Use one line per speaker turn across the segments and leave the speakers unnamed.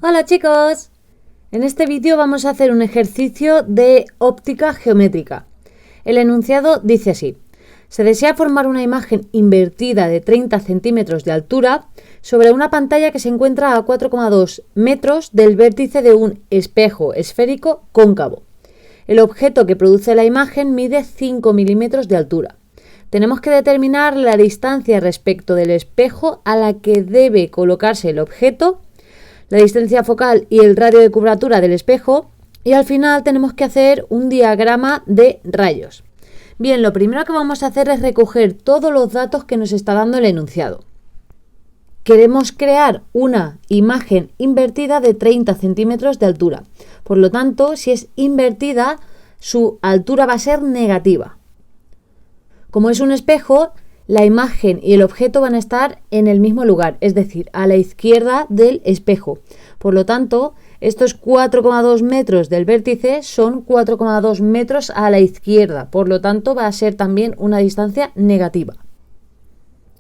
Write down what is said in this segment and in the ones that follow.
Hola chicos, en este vídeo vamos a hacer un ejercicio de óptica geométrica. El enunciado dice así: se desea formar una imagen invertida de 30 centímetros de altura sobre una pantalla que se encuentra a 4,2 metros del vértice de un espejo esférico cóncavo. El objeto que produce la imagen mide 5 milímetros de altura. Tenemos que determinar la distancia respecto del espejo a la que debe colocarse el objeto, la distancia focal y el radio de curvatura del espejo, y al final tenemos que hacer un diagrama de rayos. Bien, lo primero que vamos a hacer es recoger todos los datos que nos está dando el enunciado. Queremos crear una imagen invertida de 30 centímetros de altura. Por lo tanto, si es invertida, su altura va a ser negativa. Como es un espejo, la imagen y el objeto van a estar en el mismo lugar, es decir, a la izquierda del espejo. Por lo tanto, estos 4,2 metros del vértice son 4,2 metros a la izquierda. Por lo tanto, va a ser también una distancia negativa.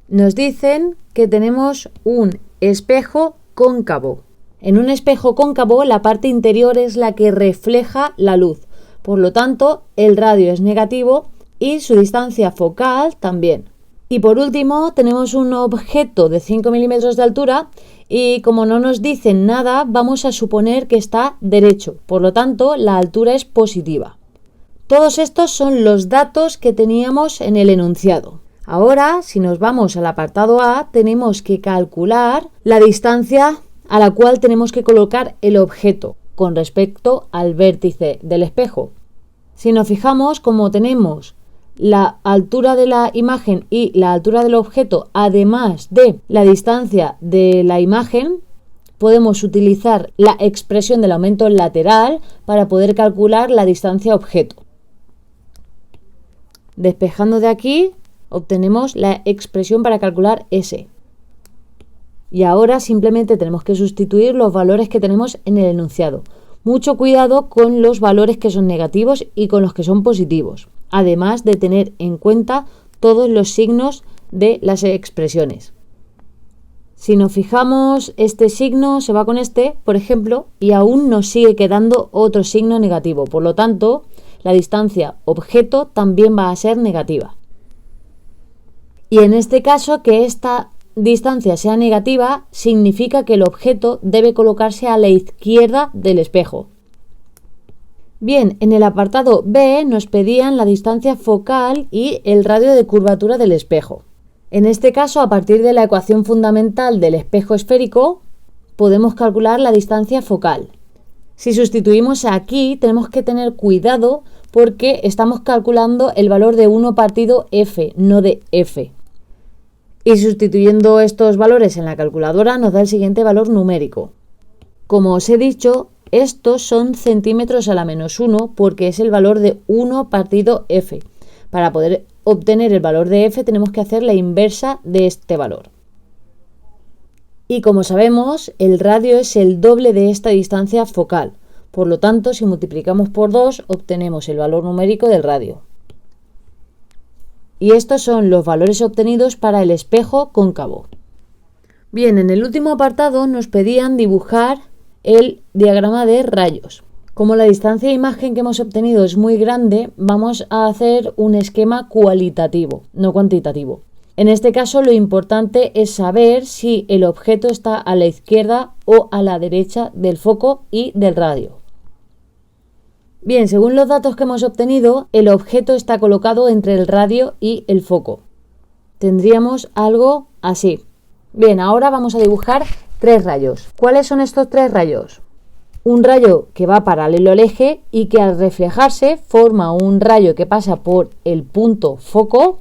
Nos dicen que tenemos un espejo cóncavo. En un espejo cóncavo, la parte interior es la que refleja la luz. Por lo tanto, el radio es negativo y su distancia focal también. Y por último tenemos un objeto de 5 milímetros de altura y como no nos dicen nada vamos a suponer que está derecho, por lo tanto la altura es positiva. Todos estos son los datos que teníamos en el enunciado. Ahora, si nos vamos al apartado A, tenemos que calcular la distancia a la cual tenemos que colocar el objeto con respecto al vértice del espejo. Si nos fijamos, como tenemos la altura de la imagen y la altura del objeto, además de la distancia de la imagen, podemos utilizar la expresión del aumento lateral para poder calcular la distancia objeto. Despejando de aquí, obtenemos la expresión para calcular S. Y ahora simplemente tenemos que sustituir los valores que tenemos en el enunciado. Mucho cuidado con los valores que son negativos y con los que son positivos, además de tener en cuenta todos los signos de las expresiones. Si nos fijamos, este signo se va con este, por ejemplo, y aún nos sigue quedando otro signo negativo. Por lo tanto, la distancia objeto también va a ser negativa. Y en este caso, que esta distancia sea negativa, significa que el objeto debe colocarse a la izquierda del espejo. Bien, en el apartado B nos pedían la distancia focal y el radio de curvatura del espejo. En este caso, a partir de la ecuación fundamental del espejo esférico, podemos calcular la distancia focal. Si sustituimos aquí, tenemos que tener cuidado porque estamos calculando el valor de 1 partido f, no de f. Y sustituyendo estos valores en la calculadora nos da el siguiente valor numérico. Como os he dicho, estos son centímetros a la menos 1 porque es el valor de 1 partido f. Para poder obtener el valor de f tenemos que hacer la inversa de este valor. Y como sabemos, el radio es el doble de esta distancia focal. Por lo tanto, si multiplicamos por 2, obtenemos el valor numérico del radio. Y estos son los valores obtenidos para el espejo cóncavo. Bien, en el último apartado nos pedían dibujar el diagrama de rayos. Como la distancia de imagen que hemos obtenido es muy grande, vamos a hacer un esquema cualitativo, no cuantitativo. En este caso, lo importante es saber si el objeto está a la izquierda o a la derecha del foco y del radio. Bien, según los datos que hemos obtenido, el objeto está colocado entre el radio y el foco. Tendríamos algo así. Bien, ahora vamos a dibujar 3 rayos. ¿Cuáles son estos 3 rayos? Un rayo que va paralelo al eje y que al reflejarse forma un rayo que pasa por el punto foco.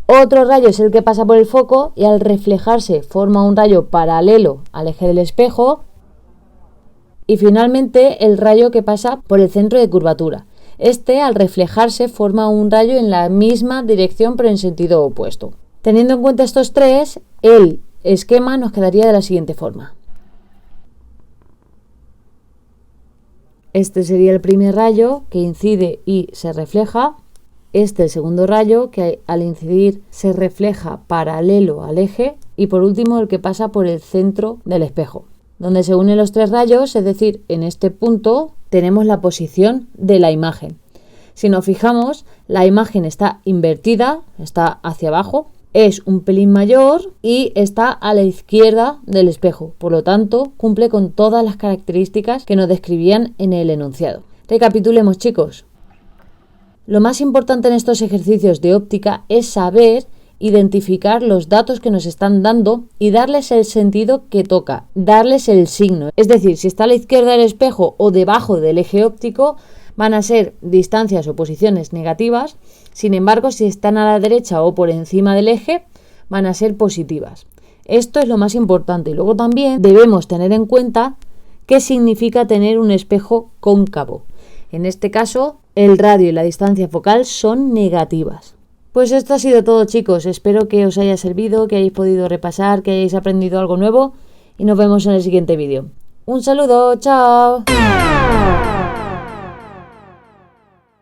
Otro rayo es el que pasa por el foco y al reflejarse forma un rayo paralelo al eje del espejo. Y finalmente el rayo que pasa por el centro de curvatura. Este al reflejarse forma un rayo en la misma dirección pero en sentido opuesto. Teniendo en cuenta estos 3, el esquema nos quedaría de la siguiente forma. Este sería el primer rayo que incide y se refleja. Este el segundo rayo que al incidir se refleja paralelo al eje. Y por último el que pasa por el centro del espejo. donde se unen los tres rayos, es decir, en este punto tenemos la posición de la imagen. Si nos fijamos, la imagen está invertida, está hacia abajo, es un pelín mayor y está a la izquierda del espejo. Por lo tanto, cumple con todas las características que nos describían en el enunciado. Recapitulemos, chicos. Lo más importante en estos ejercicios de óptica es saber identificar los datos que nos están dando y darles el sentido que toca, darles el signo. Es decir, si está a la izquierda del espejo o debajo del eje óptico, van a ser distancias o posiciones negativas. Sin embargo, si están a la derecha o por encima del eje, van a ser positivas. Esto es lo más importante. Y luego también debemos tener en cuenta qué significa tener un espejo cóncavo. En este caso, el radio y la distancia focal son negativas. Pues esto ha sido todo, chicos. Espero que os haya servido, que hayáis podido repasar, que hayáis aprendido algo nuevo y nos vemos en el siguiente vídeo. Un saludo, chao.